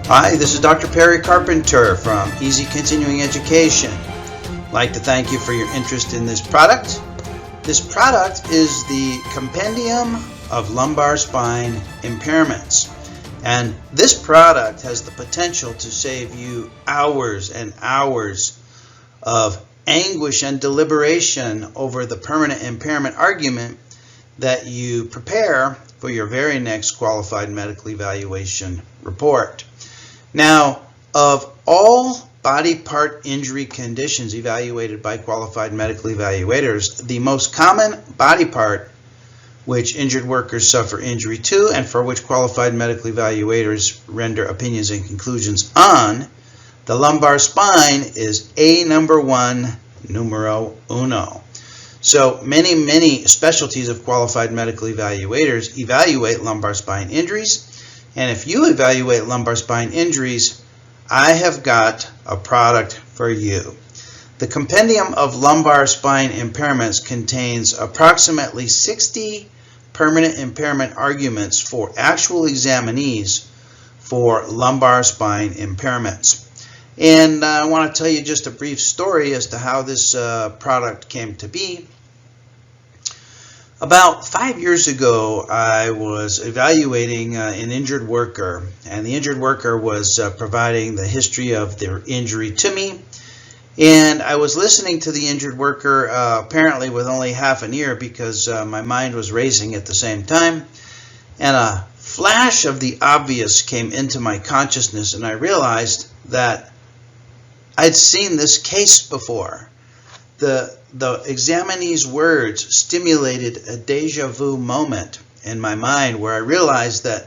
Hi, this is Dr. Perry Carpenter from Easy Continuing Education. I'd like to thank you for your interest in this product. This product is the Compendium of Lumbar Spine Impairments. And this product has the potential to save you hours and hours of anguish and deliberation over the permanent impairment argument that you prepare for your very next qualified medical evaluation report. Now, of all body part injury conditions evaluated by qualified medical evaluators, the most common body part which injured workers suffer injury to and for which qualified medical evaluators render opinions and conclusions on, the lumbar spine, is A number one, numero uno. So many specialties of qualified medical evaluators evaluate lumbar spine injuries. And if you evaluate lumbar spine injuries, I have got a product for you. The Compendium of Lumbar Spine Impairments contains approximately 60 permanent impairment arguments for actual examinees for lumbar spine impairments. And I want to tell you just a brief story as to how this product came to be. About 5 years ago, I was evaluating an injured worker, and the injured worker was providing the history of their injury to me. And I was listening to the injured worker apparently with only half an ear because my mind was racing at the same time. And a flash of the obvious came into my consciousness, and I realized that I'd seen this case before. The examinee's words stimulated a deja vu moment in my mind where I realized that,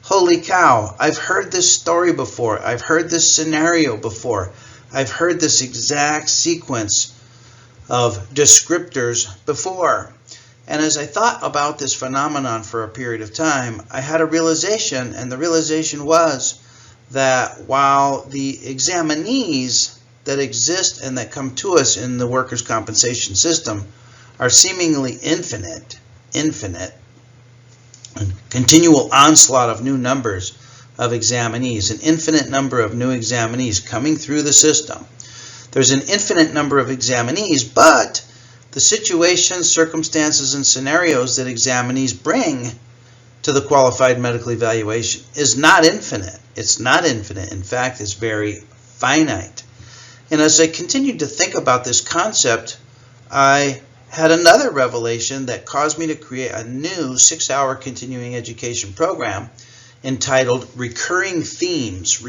holy cow, I've heard this story before. I've heard this scenario before. I've heard this exact sequence of descriptors before. And as I thought about this phenomenon for a period of time, I had a realization, and the realization was that while the examinees that exist and that come to us in the workers' compensation system are seemingly infinite, a continual onslaught of new numbers of examinees, an infinite number of new examinees coming through the system. There's an infinite number of examinees, but the situations, circumstances, and scenarios that examinees bring to the qualified medical evaluation is not infinite. It's not infinite. In fact, it's very finite. And as I continued to think about this concept, I had another revelation that caused me to create a new 6-hour continuing education program entitled Recurring Themes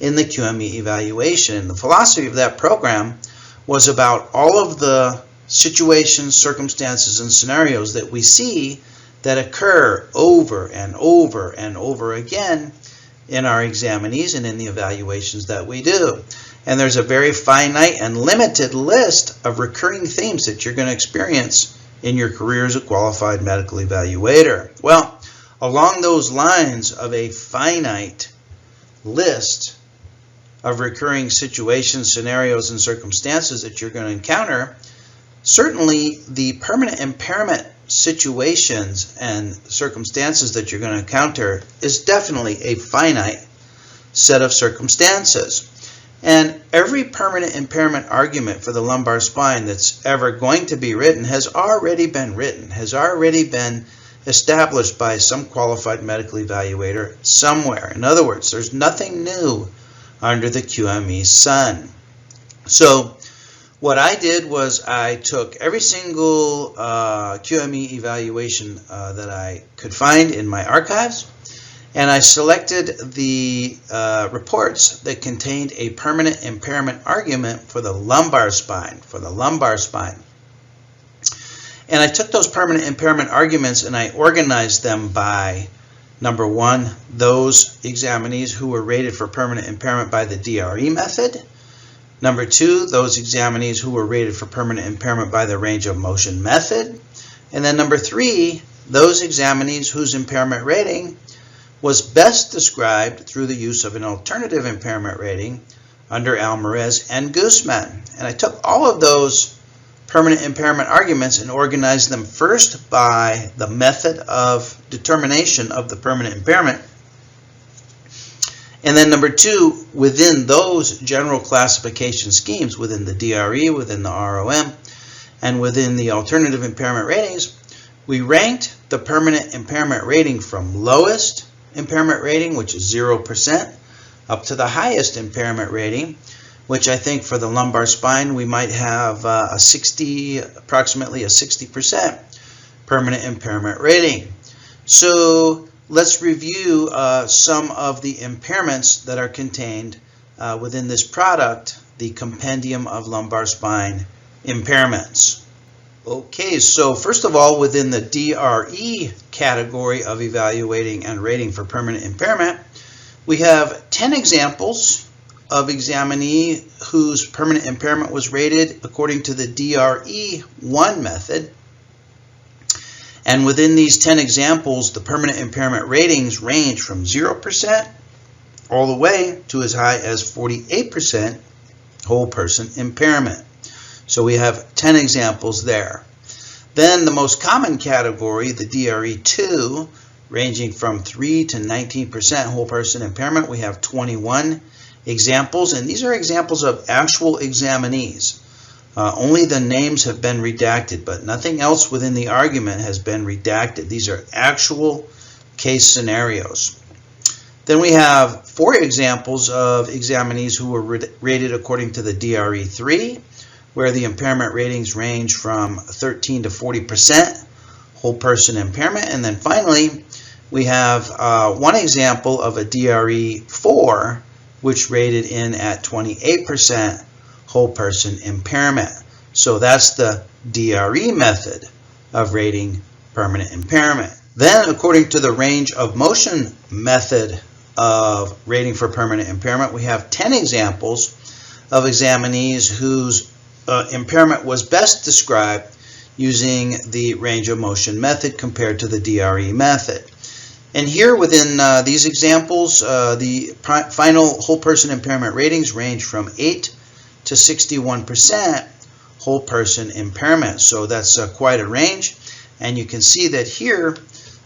in the QME Evaluation. And the philosophy of that program was about all of the situations, circumstances, and scenarios that we see that occur over and over and over again in our examinees and in the evaluations that we do. And there's a very finite and limited list of recurring themes that you're going to experience in your career as a qualified medical evaluator. Well, along those lines of a finite list of recurring situations, scenarios, and circumstances that you're going to encounter, certainly the permanent impairment situations and circumstances that you're going to encounter is definitely a finite set of circumstances. And every permanent impairment argument for the lumbar spine that's ever going to be written has already been written, has already been established by some qualified medical evaluator somewhere. In other words, there's nothing new under the QME sun. So what I did was I took every single QME evaluation that I could find in my archives, and I selected the reports that contained a permanent impairment argument for the lumbar spine, And I took those permanent impairment arguments and I organized them by, number one, those examinees who were rated for permanent impairment by the DRE method. Number two, those examinees who were rated for permanent impairment by the range of motion method. And then number three, those examinees whose impairment rating was best described through the use of an alternative impairment rating under Alvarez and Guzman. And I took all of those permanent impairment arguments and organize them first by the method of determination of the permanent impairment, And then number 2, within those general classification schemes, within the DRE, within the ROM, and within the alternative impairment ratings, we ranked the permanent impairment rating from lowest impairment rating, which is 0%, up to the highest impairment rating, which I think for the lumbar spine we might have approximately a 60% permanent impairment rating. So let's review some of the impairments that are contained within this product, the Compendium of Lumbar Spine Impairments. Okay, so first of all, within the DRE category of evaluating and rating for permanent impairment, we have 10 examples of examinee whose permanent impairment was rated according to the DRE1 method. And within these 10 examples, the permanent impairment ratings range from 0% all the way to as high as 48% whole person impairment. So we have 10 examples there. Then the most common category, the DRE2, ranging from 3 to 19% whole person impairment, we have 21 examples, and these are examples of actual examinees. Only the names have been redacted, but nothing else within the argument has been redacted. These are actual case scenarios. Then we have 4 examples of examinees who were rated according to the DRE3, where the impairment ratings range from 13 to 40% whole person impairment. And then finally, we have one example of a DRE4, which rated in at 28% whole person impairment. So that's the DRE method of rating permanent impairment. Then, according to the range of motion method of rating for permanent impairment, we have 10 examples of examinees whose impairment was best described using the range of motion method compared to the DRE method. And here within these examples, the final whole person impairment ratings range from 8 to 61% whole person impairment. So that's quite a range. And you can see that here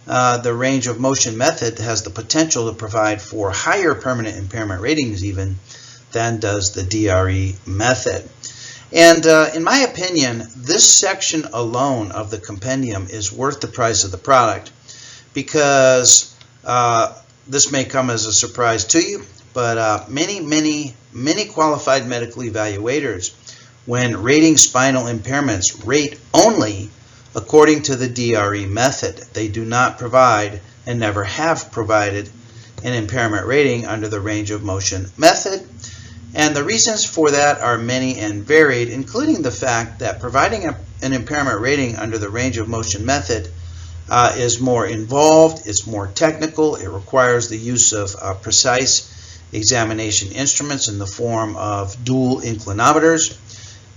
the range of motion method has the potential to provide for higher permanent impairment ratings even than does the DRE method. And in my opinion, this section alone of the compendium is worth the price of the product, because this may come as a surprise to you, but many qualified medical evaluators, when rating spinal impairments, rate only according to the DRE method. They do not provide and never have provided an impairment rating under the range of motion method. And the reasons for that are many and varied, including the fact that providing an impairment rating under the range of motion method is more involved, it's more technical, it requires the use of precise examination instruments in the form of dual inclinometers.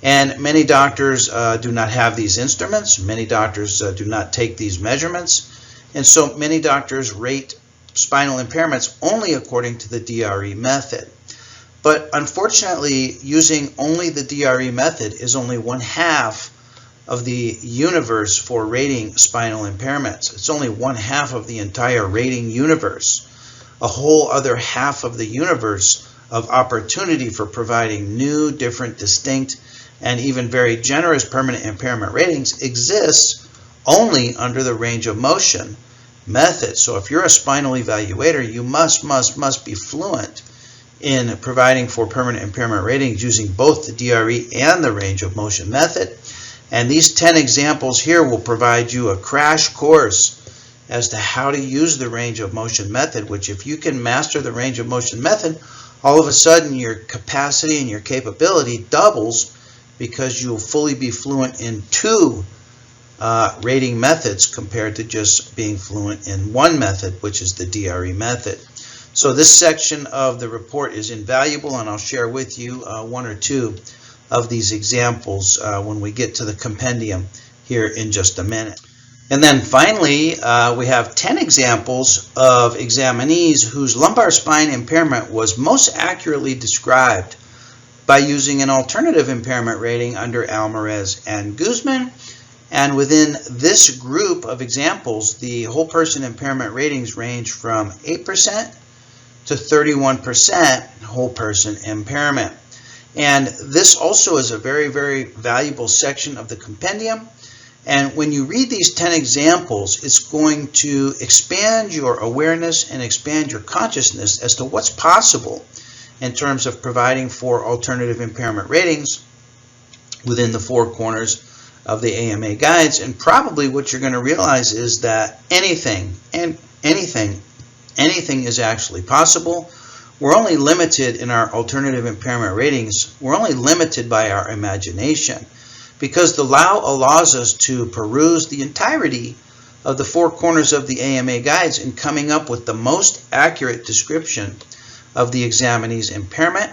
And many doctors do not have these instruments, many doctors do not take these measurements, and so many doctors rate spinal impairments only according to the DRE method. But unfortunately, using only the DRE method is only 1/2 of the universe for rating spinal impairments. It's only 1/2 of the entire rating universe. A whole other half of the universe of opportunity for providing new, different, distinct, and even very generous permanent impairment ratings exists only under the range of motion method. So if you're a spinal evaluator, you must be fluent in providing for permanent impairment ratings using both the DRE and the range of motion method. And these 10 examples here will provide you a crash course as to how to use the range of motion method, which if you can master the range of motion method, all of a sudden your capacity and your capability doubles, because you'll fully be fluent in 2 rating methods compared to just being fluent in one method, which is the DRE method. So this section of the report is invaluable, and I'll share with you 1 or 2 of these examples when we get to the compendium here in just a minute. And then finally, we have 10 examples of examinees whose lumbar spine impairment was most accurately described by using an alternative impairment rating under Alvarez and Guzman. And within this group of examples, the whole person impairment ratings range from 8% to 31% whole person impairment. And this also is a very, very valuable section of the compendium. And when you read these 10 examples, it's going to expand your awareness and expand your consciousness as to what's possible in terms of providing for alternative impairment ratings within the four corners of the AMA guides. And probably what you're going to realize is that anything is actually possible. We're only limited in our alternative impairment ratings. We're only limited by our imagination, because the law allows us to peruse the entirety of the four corners of the AMA guides in coming up with the most accurate description of the examinee's impairment.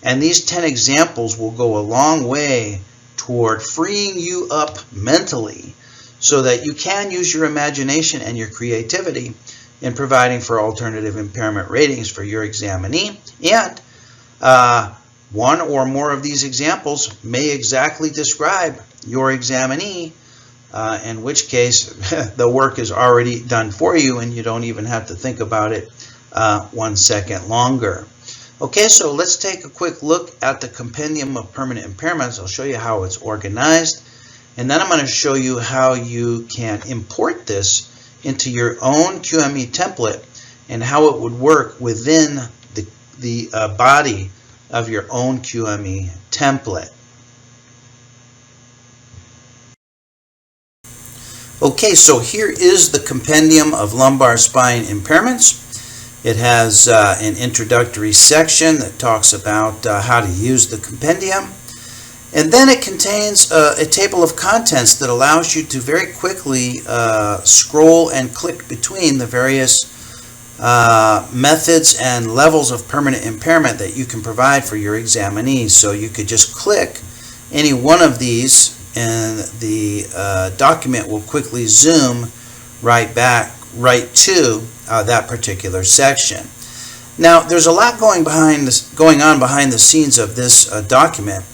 And these 10 examples will go a long way toward freeing you up mentally so that you can use your imagination and your creativity in providing for alternative impairment ratings for your examinee. And one or more of these examples may exactly describe your examinee, in which case the work is already done for you and you don't even have to think about it 1 second longer. Okay, so let's take a quick look at the Compendium of Permanent Impairments. I'll show you how it's organized, and then I'm going to show you how you can import this into your own QME template and how it would work within the body of your own QME template. Okay, so here is the Compendium of Lumbar Spine Impairments. It has an introductory section that talks about how to use the compendium. And then it contains a table of contents that allows you to very quickly scroll and click between the various methods and levels of permanent impairment that you can provide for your examinees. So you could just click any one of these and the document will quickly zoom right to that particular section. Now, there's a lot going on behind the scenes of this document,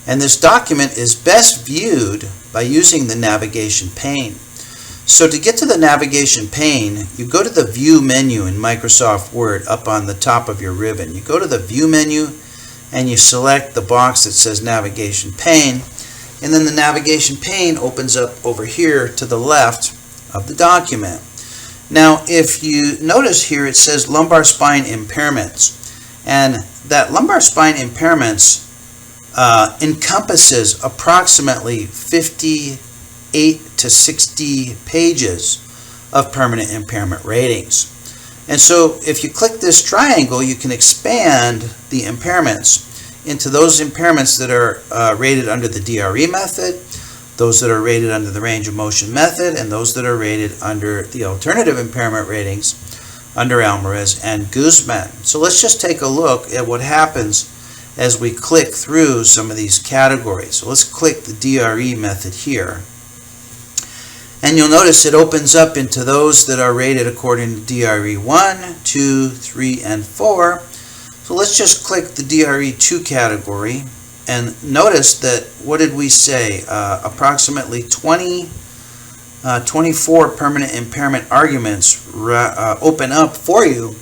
and this document is best viewed by using the navigation pane. So to get to the navigation pane, you go to the View menu in Microsoft Word up on the top of your ribbon. You go to the View menu and you select the box that says Navigation Pane, and then the navigation pane opens up over here to the left of the document. Now, if you notice here, it says lumbar spine impairments, and that lumbar spine impairments encompasses approximately 58 to 60 pages of permanent impairment ratings. And so if you click this triangle, you can expand the impairments into those impairments that are rated under the DRE method, those that are rated under the range of motion method, and those that are rated under the alternative impairment ratings under Alvarez and Guzman. So let's just take a look at what happens as we click through some of these categories. So let's click the DRE method here. And you'll notice it opens up into those that are rated according to DRE 1, 2, 3, and 4. So let's just click the DRE 2 category. And notice that, what did we say? Approximately 24 permanent impairment arguments open up for you,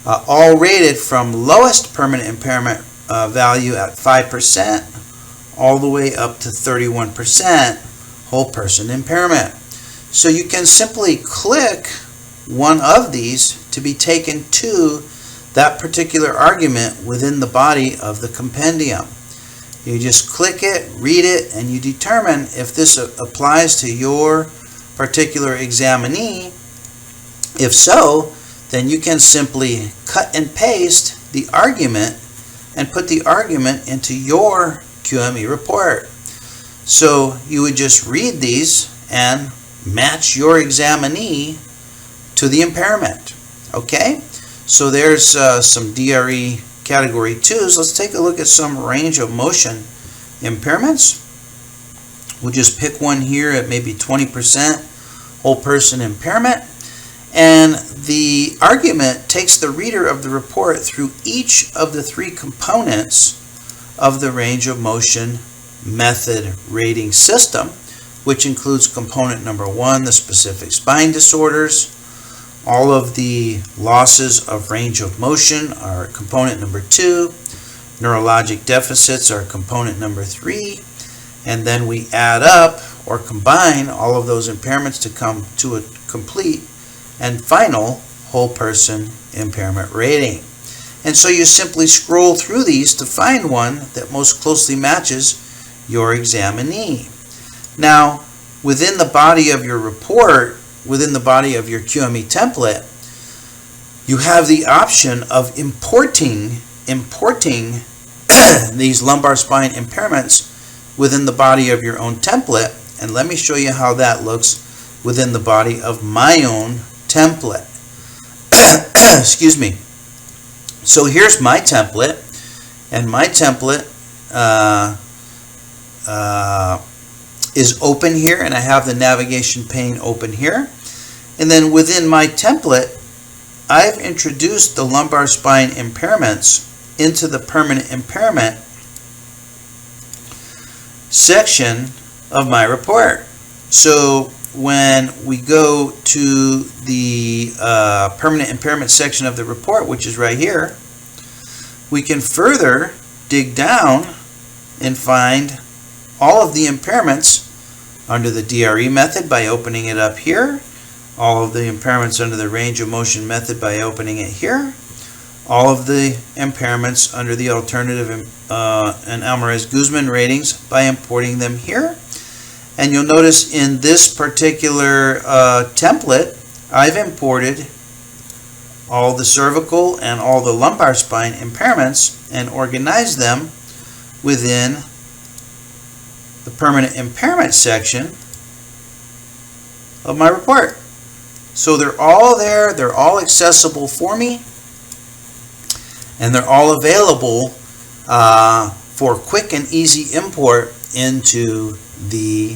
all rated from lowest permanent impairment value at 5% all the way up to 31% whole person impairment. So you can simply click one of these to be taken to that particular argument within the body of the compendium. You just click it, read it, and you determine if this applies to your particular examinee. If so, then you can simply cut and paste the argument and put the argument into your QME report. So you would just read these and match your examinee to the impairment. Okay? So there's some DRE Category 2s. Let's take a look at some range of motion impairments. We'll just pick one here at maybe 20% whole person impairment. And the argument takes the reader of the report through each of the 3 components of the range of motion method rating system, which includes component number 1, the specific spine disorders, All of the losses of range of motion are component number 2. Neurologic deficits are component number 3. And then we add up or combine all of those impairments to come to a complete and final whole person impairment rating. And so you simply scroll through these to find one that most closely matches your examinee. Now, within the body of your report, within the body of your QME template, you have the option of importing these lumbar spine impairments within the body of your own template. And let me show you how that looks within the body of my own template. Excuse me. So here's my template, and my template is open here, and I have the navigation pane open here. And then within my template, I've introduced the lumbar spine impairments into the permanent impairment section of my report. So when we go to the permanent impairment section of the report, which is right here, we can further dig down and find all of the impairments under the DRE method by opening it up here, all of the impairments under the range of motion method by opening it here, all of the impairments under the alternative and Alvarez-Guzman ratings by importing them here. And you'll notice in this particular template, I've imported all the cervical and all the lumbar spine impairments and organized them within the permanent impairment section of my report. So they're all there, they're all accessible for me, and they're all available for quick and easy import into the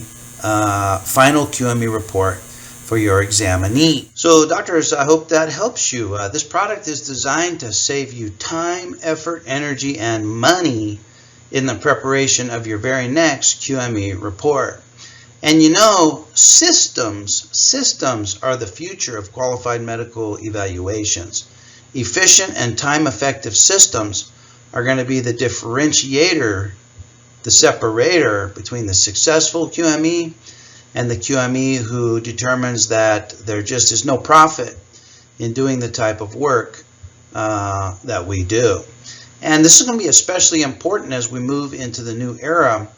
final QME report for your examinee. So doctors, I hope that helps you. This product is designed to save you time, effort, energy, and money in the preparation of your very next QME report. And you know, systems are the future of qualified medical evaluations. Efficient and time-effective systems are going to be the differentiator, the separator between the successful QME and the QME who determines that there just is no profit in doing the type of work that we do. And this is going to be especially important as we move into the new era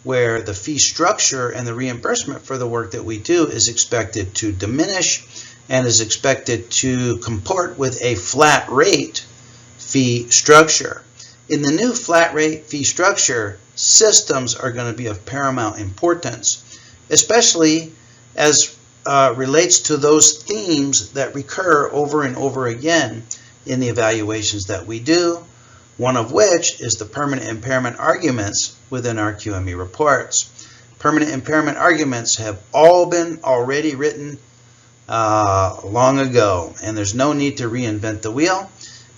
where the fee structure and the reimbursement for the work that we do is expected to diminish and is expected to comport with a flat rate fee structure. In the new flat rate fee structure, systems are going to be of paramount importance, especially as relates to those themes that recur over and over again in the evaluations that we do, one of which is the permanent impairment arguments within our QME reports. Permanent impairment arguments have all been already written long ago, and there's no need to reinvent the wheel.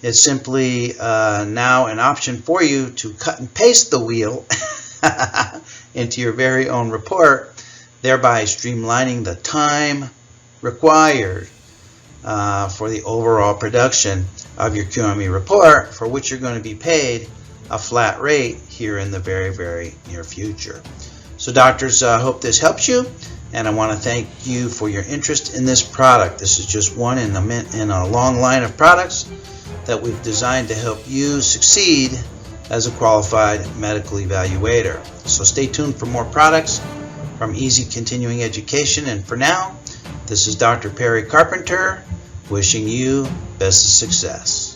It's simply now an option for you to cut and paste the wheel into your very own report, thereby streamlining the time required for the overall production of your QME report, for which you're going to be paid a flat rate here in the very, very near future. So doctors, I hope this helps you, and I want to thank you for your interest in this product. This is just one in a long line of products that we've designed to help you succeed as a qualified medical evaluator. So stay tuned for more products from Easy Continuing Education, and for now, this is Dr. Perry Carpenter wishing you best of success.